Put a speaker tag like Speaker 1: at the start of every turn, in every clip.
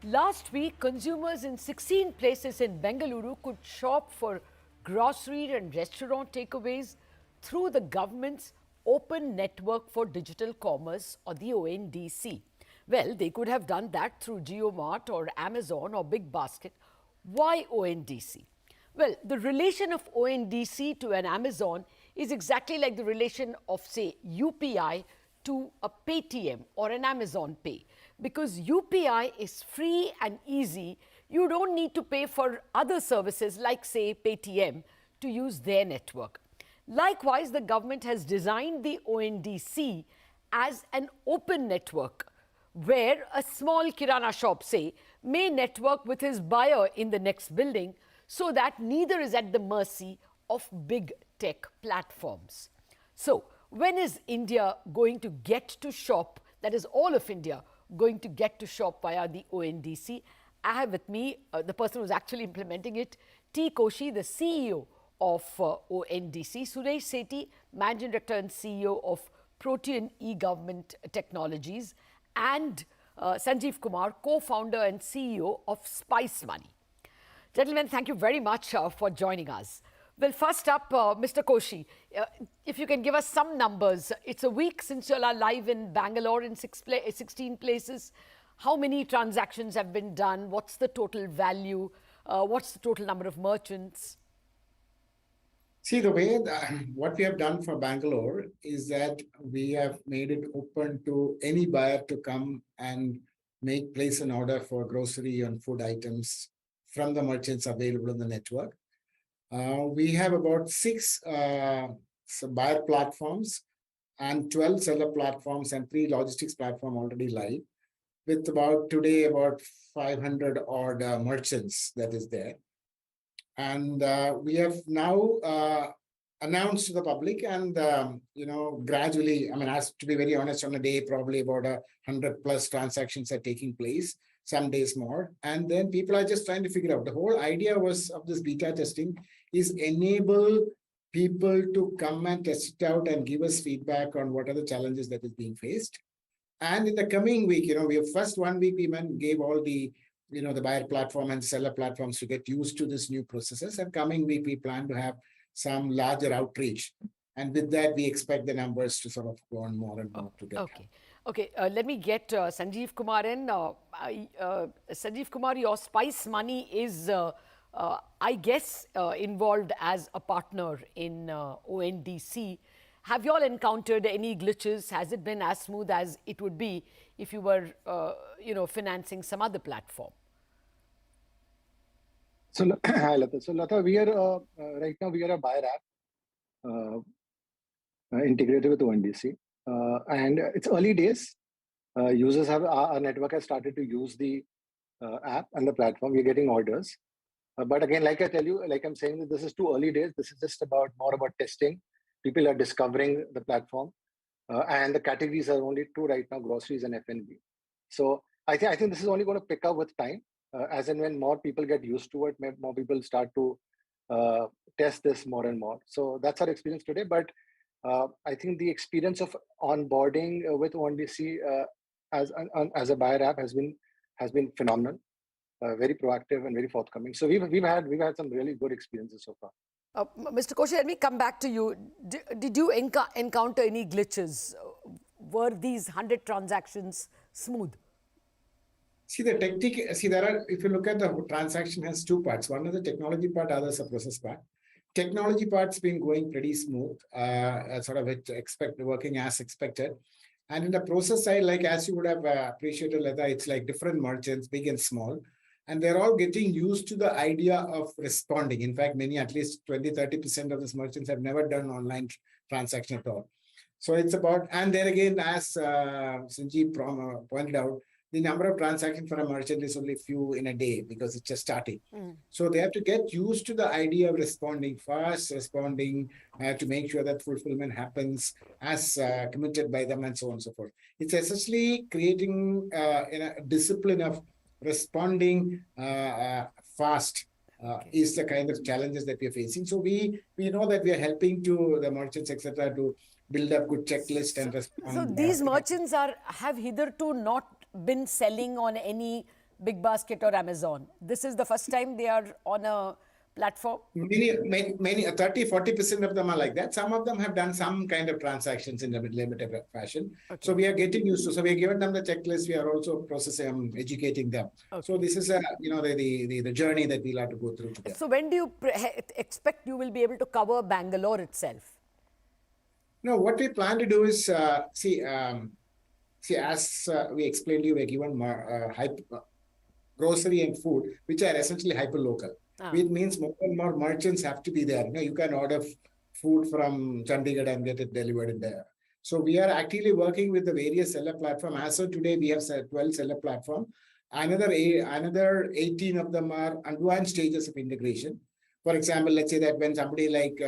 Speaker 1: Last week, consumers in 16 places in Bengaluru could shop for grocery and restaurant takeaways through the government's Open Network for Digital Commerce, or the ONDC. Well, they could have done that through JioMart or Amazon or Big Basket. Why ONDC? Well, the relation of ONDC to an Amazon is exactly like the relation of, say, UPI to a Paytm or an Amazon Pay. Because UPI is free and easy, you don't need to pay for other services like, say, Paytm to use their network. Likewise, the government has designed the ONDC as an open network where a small kirana shop, say, may network with his buyer in the next building so that neither is at the mercy of big tech platforms. So, when is India going to get to shop, that is all of India, going to get to shop via the ONDC? I have with me the person who's actually implementing it, T Koshy, the CEO of ONDC, Suresh Sethi, Managing Director and CEO of Protean e-government technologies, and Sanjeev Kumar, co-founder and CEO of Spice Money. Gentlemen, thank you very much for joining us. Well, first up, Mr. Koshy, if you can give us some numbers. It's a week since you are live in Bangalore in 16 places. How many transactions have been done? What's the total value? What's the total number of merchants?
Speaker 2: See, the way what we have done for Bangalore is that we have made it open to any buyer to come and place an order for grocery and food items from the merchants available on the network. We have about 6 buyer platforms and 12 seller platforms and 3 logistics platforms already live, with today about 500 odd merchants that is there. And we have now announced to the public, and gradually, to be very honest, on a day probably about 100 plus transactions are taking place, some days more, and then people are just trying to figure out. The whole idea of this beta testing is enable people to come and test it out and give us feedback on what are the challenges that is being faced. And in the coming week, we have first 1 week we gave all the the buyer platform and seller platforms to get used to this new processes. And coming week, we plan to have some larger outreach. And with that, we expect the numbers to sort of go on more and more together.
Speaker 1: Okay. Let me get Sanjeev Kumar in. Sanjeev Kumar, your Spice Money is, I guess, involved as a partner in ONDC. Have you all encountered any glitches? Has it been as smooth as it would be if you were, financing some other platform?
Speaker 3: So, hi, Lata. So, Lata, we are right now we are a buyer app integrated with ONDC, and it's early days. Users our network has started to use the app and the platform. We're getting orders, but again, like I tell you, like I'm saying, that this is too early days. This is just more about testing. People are discovering the platform, and the categories are only 2 right now: groceries and F&B. So I think this is only going to pick up with time. As and when more people get used to it, more people start to test this more and more. So that's our experience today. But I think the experience of onboarding with ONDC as a buyer app has been phenomenal, very proactive and very forthcoming. So we've had some really good experiences so far.
Speaker 1: Mr. Koshy, let me come back to you. Did you encounter any glitches? Were these 100 transactions smooth?
Speaker 2: See, if you look at the transaction has 2 parts. One is the technology part, other is the process part. Technology part's been going pretty smooth, working as expected. And in the process side, like as you would have appreciated, Lata, it's like different merchants, big and small. And they're all getting used to the idea of responding. In fact, many, at least 20-30% of these merchants have never done online transaction at all. So it's about, and there again, as Sanjeev pointed out, the number of transactions for a merchant is only few in a day because it's just starting. So they have to get used to the idea of responding fast, to make sure that fulfillment happens as committed by them and so on and so forth. It's essentially creating a discipline of responding fast is the kind of challenges that we are facing. So we know that we are helping to the merchants, etc., to build up good checklist and respond.
Speaker 1: So these merchants have hitherto not been selling on any Big Basket or Amazon. This is the first time they are on a platform.
Speaker 2: Many 30-40% of them are like that. Some of them have done some kind of transactions in a limited fashion.
Speaker 1: Okay.
Speaker 2: So we are getting used to. So we are giving them the checklist. We are also processing, educating them.
Speaker 1: Okay.
Speaker 2: So this is the journey that we'll have to go through together.
Speaker 1: So when do you expect you will be able to cover Bangalore itself?
Speaker 2: No, what we plan to do is see, as we explained to you, we're given grocery and food, which are essentially hyper local. Which means more and more merchants have to be there. You can order food from Chandigarh and get it delivered in there. So we are actively working with the various seller platforms. As of today, we have 12 seller platforms. Another 18 of them are advanced stages of integration. For example, let's say that when somebody like,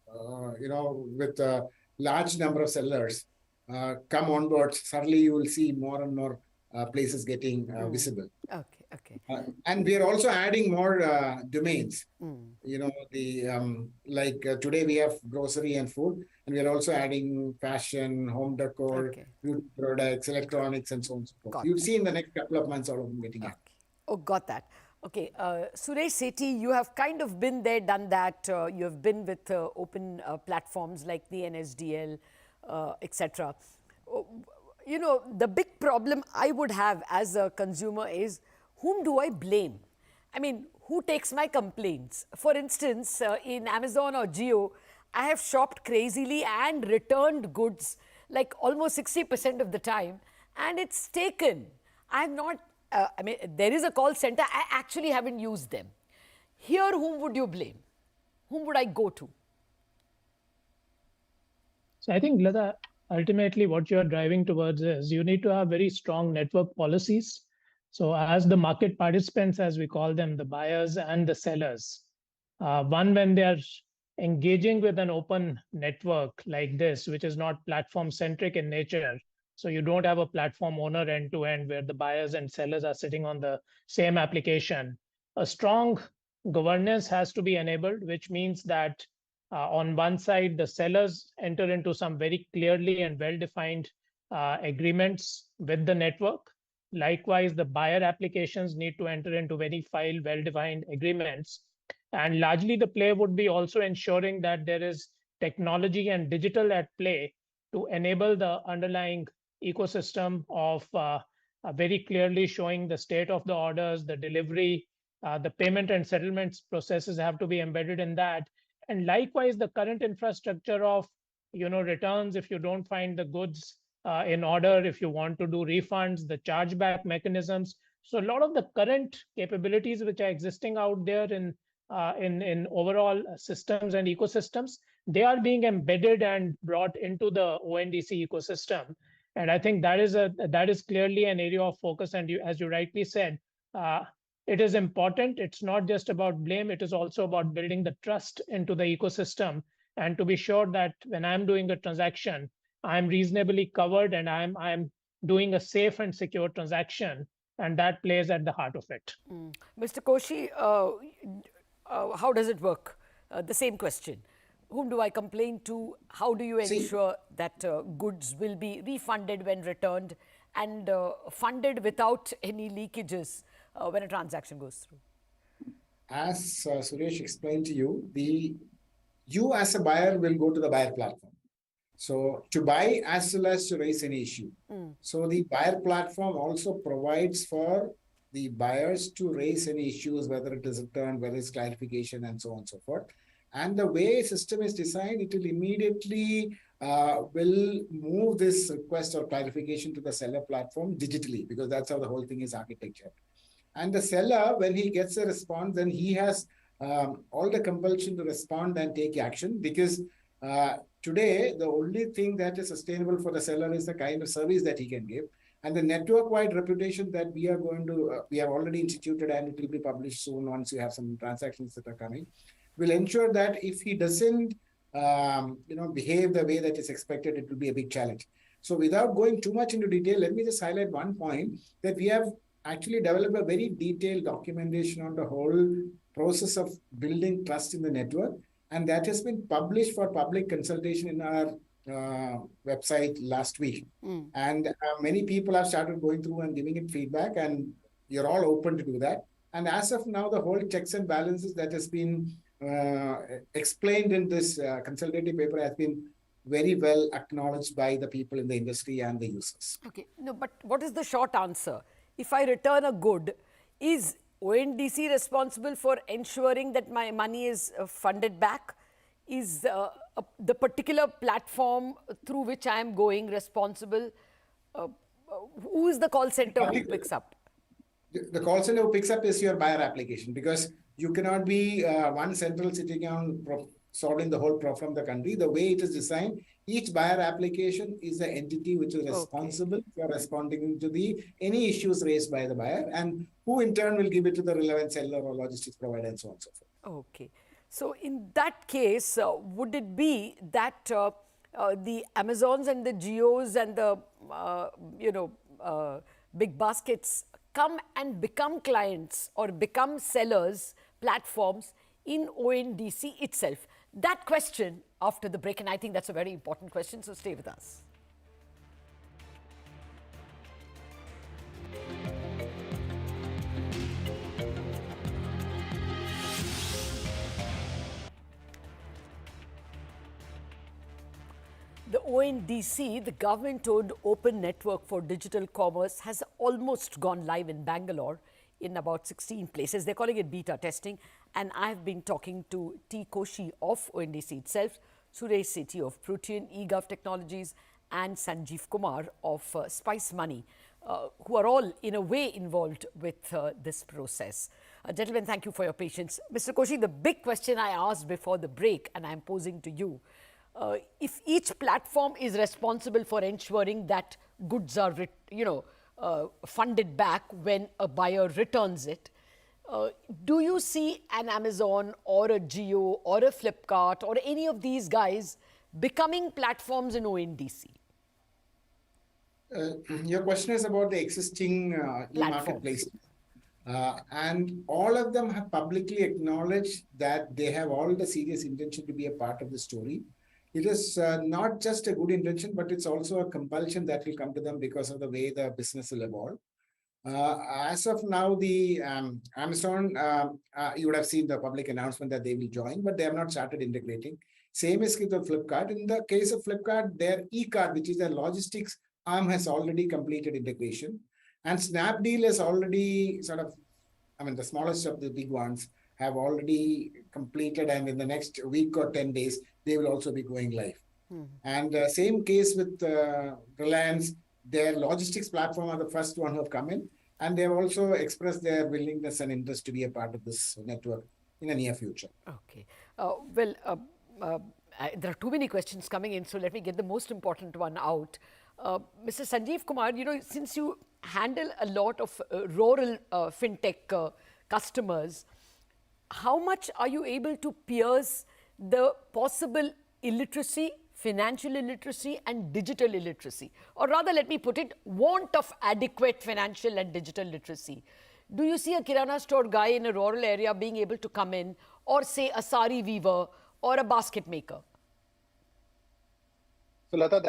Speaker 2: with a large number of sellers come on board, suddenly you will see more and more places getting visible.
Speaker 1: Okay.
Speaker 2: And we are also adding more domains. Today we have grocery and food, and we are also adding fashion, home decor, beauty products, electronics, and so on and so forth. You'll see in the next couple of months all of them getting out.
Speaker 1: Oh, got that. Okay, Suresh, Sethi, you have kind of been there, done that. You have been with open platforms like the NSDL, etc. The big problem I would have as a consumer is, whom do I blame? I mean, who takes my complaints? For instance, in Amazon or Jio, I have shopped crazily and returned goods like almost 60% of the time, and it's taken. I'm not, there is a call center. I actually haven't used them. Here, whom would you blame? Whom would I go to?
Speaker 4: So I think, Lata, ultimately what you're driving towards is you need to have very strong network policies. So as the market participants, as we call them, the buyers and the sellers, when they are engaging with an open network like this, which is not platform centric in nature, so you don't have a platform owner end to end where the buyers and sellers are sitting on the same application, a strong governance has to be enabled, which means that on one side, the sellers enter into some very clearly and well-defined agreements with the network. Likewise, the buyer applications need to enter into very well-defined agreements. And largely the play would be also ensuring that there is technology and digital at play to enable the underlying ecosystem of very clearly showing the state of the orders, the delivery, the payment and settlements processes have to be embedded in that. And likewise, the current infrastructure of returns if you don't find the goods in order, if you want to do refunds, the chargeback mechanisms. So a lot of the current capabilities which are existing out there in overall systems and ecosystems, they are being embedded and brought into the ONDC ecosystem. And I think that is clearly an area of focus. And as you rightly said, it is important. It's not just about blame. It is also about building the trust into the ecosystem and to be sure that when I'm doing a transaction, I'm reasonably covered and I'm doing a safe and secure transaction. And that plays at the heart of it.
Speaker 1: Mr. Koshy, how does it work? The same question. Whom do I complain to? How do you ensure that goods will be refunded when returned and funded without any leakages when a transaction goes through?
Speaker 2: As Suresh explained to you, you as a buyer will go to the buyer platform. So to buy as well as to raise any issue. So the buyer platform also provides for the buyers to raise any issues, whether it is returned, whether it's clarification, and so on and so forth. And the way system is designed, it will immediately will move this request or clarification to the seller platform digitally, because that's how the whole thing is architectured. And the seller, when he gets a response, then he has all the compulsion to respond and take action, because today, the only thing that is sustainable for the seller is the kind of service that he can give. And the network-wide reputation that we are going to, we have already instituted, and it will be published soon once you have some transactions that are coming, will ensure that if he doesn't behave the way that is expected, it will be a big challenge. So without going too much into detail, let me just highlight one point, that we have actually developed a very detailed documentation on the whole process of building trust in the network. And that has been published for public consultation in our website last week. And many people have started going through and giving it feedback. And you're all open to do that. And as of now, the whole checks and balances that has been explained in this consultative paper has been very well acknowledged by the people in the industry and the users.
Speaker 1: Okay, no, but what is the short answer? If I return a good, is ONDC responsible for ensuring that my money is funded back? Is the particular platform through which I am going responsible? Who is the call center who picks up?
Speaker 2: The call center who picks up is your buyer application, because you cannot be one central sitting on solving the whole problem from the country. The way it is designed, each buyer application is the entity which is responsible for responding to any issues raised by the buyer, and who in turn will give it to the relevant seller or logistics provider and so on and so forth.
Speaker 1: Okay. So in that case, would it be that the Amazons and the Geos and the, big baskets come and become clients or become sellers, platforms in ONDC itself? That question after the break, and I think that's a very important question, so stay with us. The ONDC, the government-owned open network for digital commerce, has almost gone live in Bangalore in about 16 places. They're calling it beta testing. And I've been talking to T Koshy of ONDC itself, Suresh Sethi of Protean, EGOV Technologies, and Sanjeev Kumar of Spice Money, who are all in a way involved with this process. Gentlemen, thank you for your patience. Mr. Koshy, the big question I asked before the break, and I'm posing to you, if each platform is responsible for ensuring that goods are, funded back when a buyer returns it, do you see an Amazon or a Jio or a Flipkart or any of these guys becoming platforms in ONDC?
Speaker 2: Your question is about the existing e-marketplaces. And all of them have publicly acknowledged that they have all the serious intention to be a part of the story. It is not just a good intention, but it's also a compulsion that will come to them because of the way the business will evolve. As of now, the Amazon, you would have seen the public announcement that they will join, but they have not started integrating. Same is with the Flipkart. In the case of Flipkart, their e-card, which is their logistics arm, has already completed integration. And Snapdeal is already the smallest of the big ones have already completed, and in the next week or 10 days, they will also be going live. And same case with Reliance, their logistics platform are the first one who have come in, and they have also expressed their willingness and interest to be a part of this network in the near future.
Speaker 1: Okay. There are too many questions coming in, so let me get the most important one out. Mr. Sanjeev Kumar, since you handle a lot of rural fintech customers, how much are you able to pierce the possible illiteracy, financial illiteracy and digital illiteracy? Or rather, let me put it, want of adequate financial and digital literacy. Do you see a Kirana store guy in a rural area being able to come in, or say a sari weaver or a basket maker?
Speaker 3: So Lata,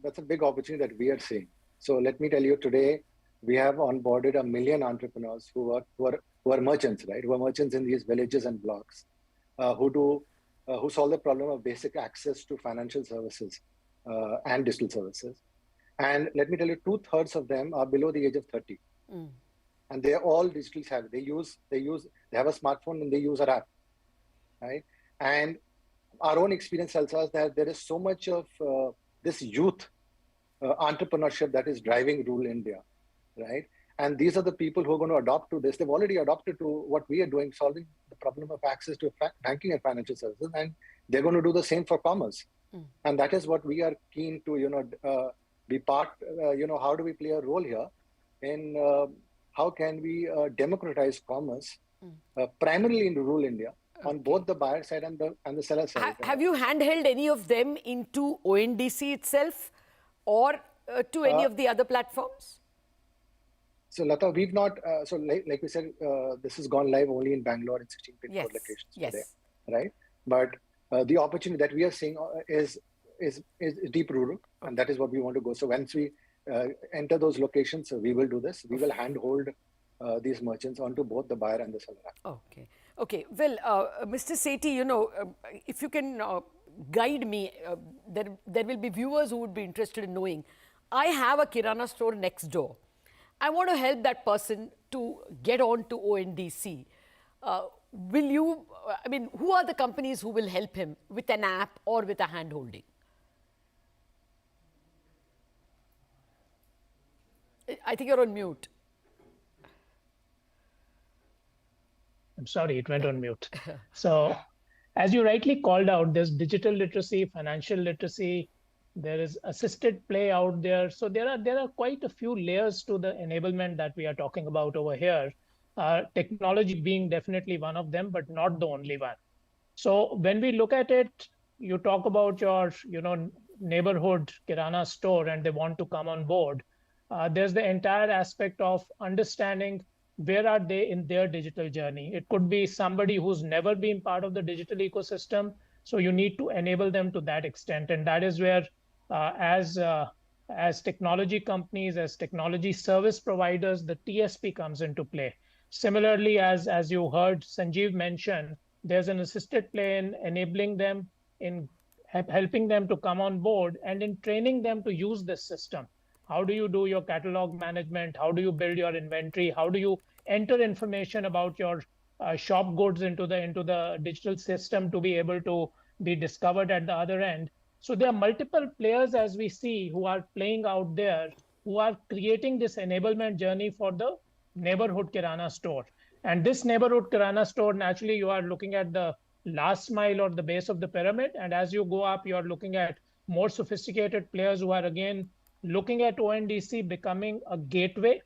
Speaker 3: that's a big opportunity that we are seeing. So let me tell you, today we have onboarded 1 million entrepreneurs who are merchants, right? Who are merchants in these villages and blocks, who solve the problem of basic access to financial services and digital services. And let me tell you, 2/3 of them are below the age of 30, and they're all digital savvy. They have a smartphone and they use our app, right? And our own experience tells us that there is so much of this youth entrepreneurship that is driving rural India, right? And these are the people who are going to adopt to this. They've already adopted to what we are doing, solving the problem of access to banking and financial services, and they're going to do the same for commerce. And that is what we are keen to, be part. How do we play a role here in how can we democratize commerce, primarily in rural India, on both the buyer side and the seller side.
Speaker 1: Have you handheld any of them into ONDC itself, or to any of the other platforms?
Speaker 3: So Lata, we've not, like we said, this has gone live only in Bangalore in 16 pin code locations today, right? But the opportunity that we are seeing is deep rural, and that is what we want to go. So once we enter those locations, we will do this. We will handhold these merchants onto both the buyer and the seller app.
Speaker 1: Okay. Okay. Well, Mr. Sethi, if you can guide me, there will be viewers who would be interested in knowing. I have a Kirana store next door. I want to help that person to get on to ONDC. Will you, who are the companies who will help him with an app or with a hand holding? I think you're on mute.
Speaker 4: I'm sorry, it went on mute. So, as you rightly called out, there's digital literacy, financial literacy, there is assisted play out there. So there are quite a few layers to the enablement that we are talking about over here. Technology being definitely one of them, but not the only one. So when we look at it, you talk about your neighborhood Kirana store and they want to come on board. There's the entire aspect of understanding where are they in their digital journey. It could be somebody who's never been part of the digital ecosystem. So you need to enable them to that extent. And that is where as technology companies, as technology service providers, the TSP comes into play. Similarly, as you heard Sanjeev mention, there's an assisted play in enabling them, in helping them to come on board and in training them to use this system. How do you do your catalog management? How do you build your inventory? How do you enter information about your shop goods into the digital system to be able to be discovered at the other end? So there are multiple players, as we see, who are playing out there, who are creating this enablement journey for the neighborhood Kirana store. And this neighborhood Kirana store, naturally, you are looking at the last mile or the base of the pyramid. And as you go up, you are looking at more sophisticated players who are, again, looking at ONDC becoming a gateway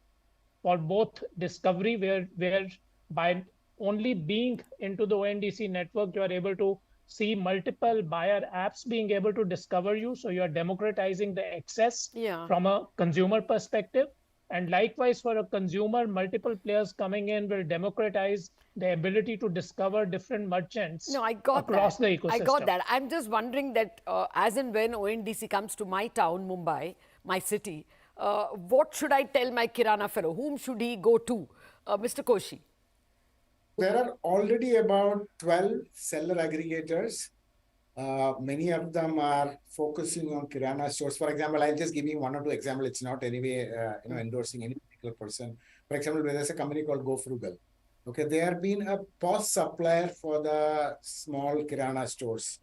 Speaker 4: for both discovery, where by only being into the ONDC network, you are able to see multiple buyer apps being able to discover you. So you are democratizing the access from a consumer perspective. And likewise, for a consumer, multiple players coming in will democratize the ability to discover different merchants across the ecosystem.
Speaker 1: I got that. I'm just wondering that as and when ONDC comes to my town, Mumbai, my city, what should I tell my Kirana fellow? Whom should he go to? Mr. Koshy.
Speaker 2: There are already about 12 seller aggregators. Many of them are focusing on Kirana stores. For example, I'll just give you one or two examples. It's not anyway endorsing any particular person. For example, there's a company called Go Frugal. Okay, they have been a POS supplier for the small Kirana stores,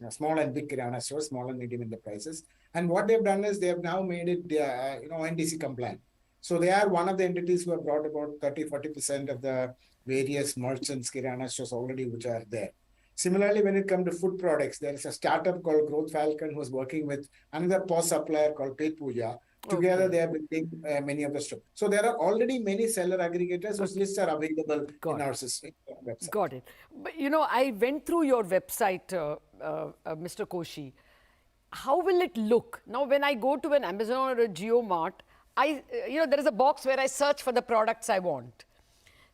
Speaker 2: small and big Kirana stores, small and medium enterprises. And what they've done is they have now made it NDC compliant. So they are one of the entities who have brought about 30-40% of the various merchants, Kirana stores already which are there. Similarly, when it comes to food products, there is a startup called Growth Falcon who is working with another POS supplier called Pet Puja. Together, they are building many of the stores. So there are already many seller aggregators whose lists are available in our system. Website.
Speaker 1: Got it. But I went through your website, Mr. Koshy. How will it look? Now, when I go to an Amazon or a JioMart, there is a box where I search for the products I want.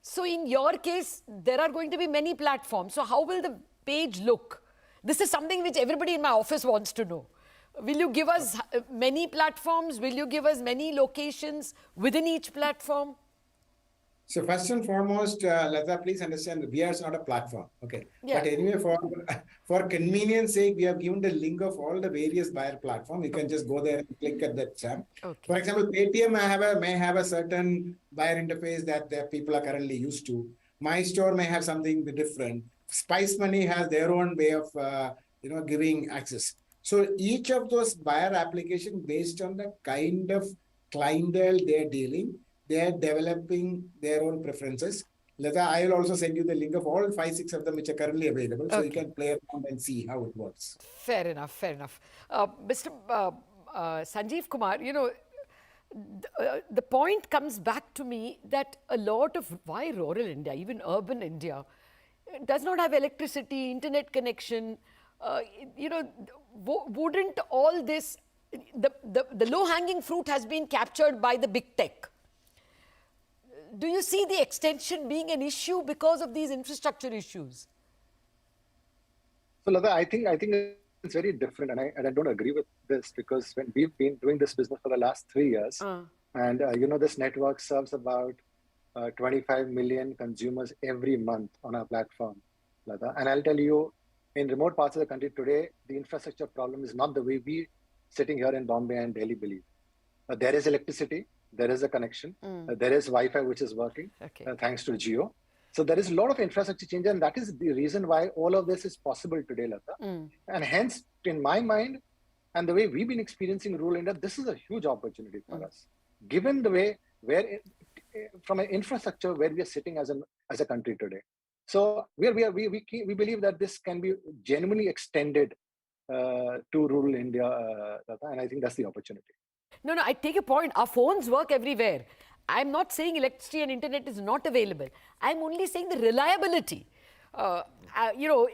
Speaker 1: So in your case, there are going to be many platforms. So how will the page look? This is something which everybody in my office wants to know. Will you give us many platforms? Will you give us many locations within each platform?
Speaker 2: So first and foremost, Lata, please understand that VR is not a platform. Okay. Yeah. But anyway, for convenience sake, we have given the link of all the various buyer platforms. You can just go there and click at that tab. Okay. For example, Paytm may have a certain buyer interface that people are currently used to. My store may have something different. Spice Money has their own way of giving access. So each of those buyer applications, based on the kind of clientele they're dealing, they're developing their own preferences. Lata, I will also send you the link of all 5-6 of them which are currently available, so you can play around and see how it works.
Speaker 1: Fair enough, fair enough. Mr. Sanjeev Kumar, the point comes back to me that a lot of why rural India, even urban India, does not have electricity, internet connection. Wouldn't all this, the low-hanging fruit has been captured by the big tech? Do you see the extension being an issue because of these infrastructure issues?
Speaker 3: So, Lata, I think it's very different, and I don't agree with this, because when we've been doing this business for the last 3 years, and this network serves about 25 million consumers every month on our platform, Lata. And I'll tell you, in remote parts of the country today, the infrastructure problem is not the way we sitting here in Bombay and Delhi believe. There is electricity, there is a connection, there is Wi-Fi which is working, thanks to Jio. So there is a lot of infrastructure change, and that is the reason why all of this is possible today, Lata. And hence, in my mind, and the way we've been experiencing rural India, this is a huge opportunity for us, given the way from an infrastructure where we are sitting as a country today. So we believe that this can be genuinely extended to rural India, and I think that's the opportunity.
Speaker 1: No, I take your point. Our phones work everywhere. I'm not saying electricity and internet is not available. I'm only saying the reliability,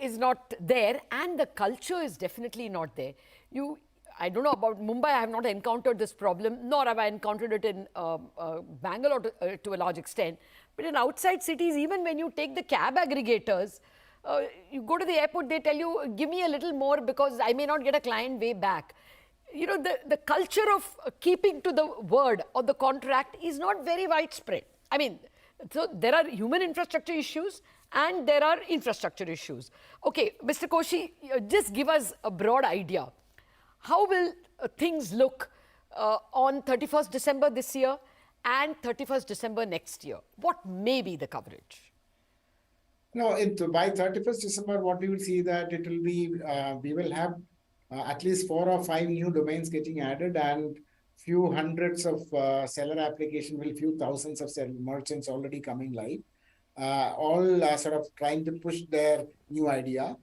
Speaker 1: is not there, and the culture is definitely not there. I don't know about Mumbai. I have not encountered this problem, nor have I encountered it in Bangalore to a large extent. But in outside cities, even when you take the cab aggregators, you go to the airport, they tell you, give me a little more because I may not get a client way back. The culture of keeping to the word or the contract is not very widespread. I mean, so there are human infrastructure issues and there are infrastructure issues. Okay, Mr. Koshy, just give us a broad idea. How will things look on 31st December this year and 31st December next year? What may be the coverage?
Speaker 2: No, by 31st December, what we will see that it will be, we will have at least 4 or 5 new domains getting added, and few hundreds of seller application, few thousands of merchants already coming live, all sort of trying to push their new idea.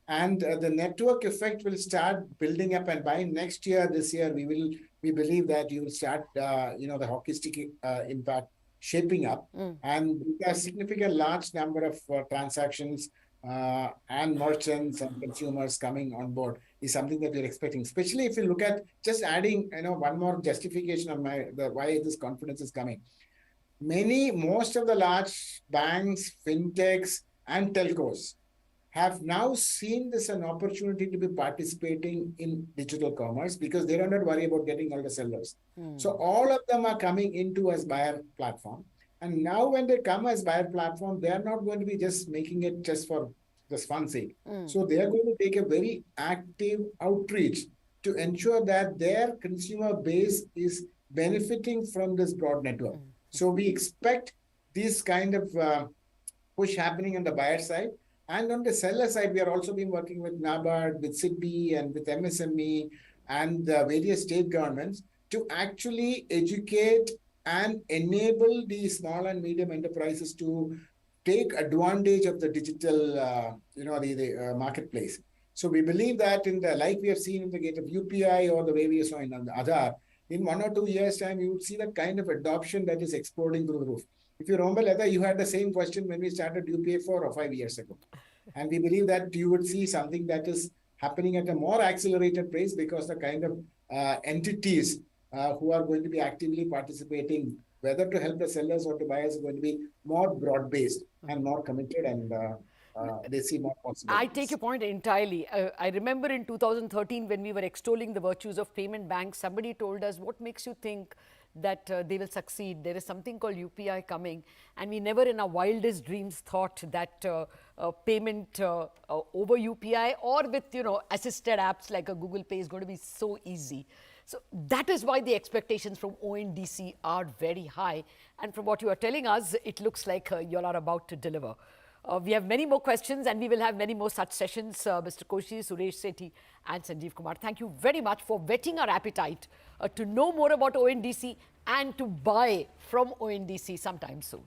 Speaker 2: And the network effect will start building up, and by next year, this year, we believe that you will start, the hockey stick impact shaping up, and a significant large number of transactions and merchants and consumers coming on board is something that we're expecting. Especially if you look at just adding, one more justification of why this confidence is coming. Most of the large banks, fintechs, and telcos have now seen this an opportunity to be participating in digital commerce because they don't have to worry about getting all the sellers. So all of them are coming into as buyer platform. And now when they come as buyer platform, they are not going to be just making it just for this fun sake. So they are going to take a very active outreach to ensure that their consumer base is benefiting from this broad network. So we expect this kind of push happening on the buyer side. And on the seller side, we are also been working with NABARD, with SIDBI, and with MSME and various state governments to actually educate and enable the small and medium enterprises to take advantage of the digital, the marketplace. So we believe that like we have seen in the case of UPI or the way we saw in Aadhaar, in 1 or 2 years' time, you would see the kind of adoption that is exploding through the roof. If you remember, Lata, you had the same question when we started UPI 4 or 5 years ago. And we believe that you would see something that is happening at a more accelerated pace because the kind of entities who are going to be actively participating, whether to help the sellers or to buyers, are going to be more broad-based and more committed, and they see more possibilities.
Speaker 1: I take your point entirely. I remember in 2013 when we were extolling the virtues of payment banks, somebody told us, what makes you think that they will succeed? There is something called UPI coming, and we never in our wildest dreams thought that payment over UPI or with assisted apps like a Google Pay is going to be so easy. So that is why the expectations from ONDC are very high, and from what you are telling us, it looks like you all are about to deliver. We have many more questions, and we will have many more such sessions. Mr. Koshy, Suresh, Sethi, and Sanjeev Kumar, thank you very much for whetting our appetite to know more about ONDC and to buy from ONDC sometime soon.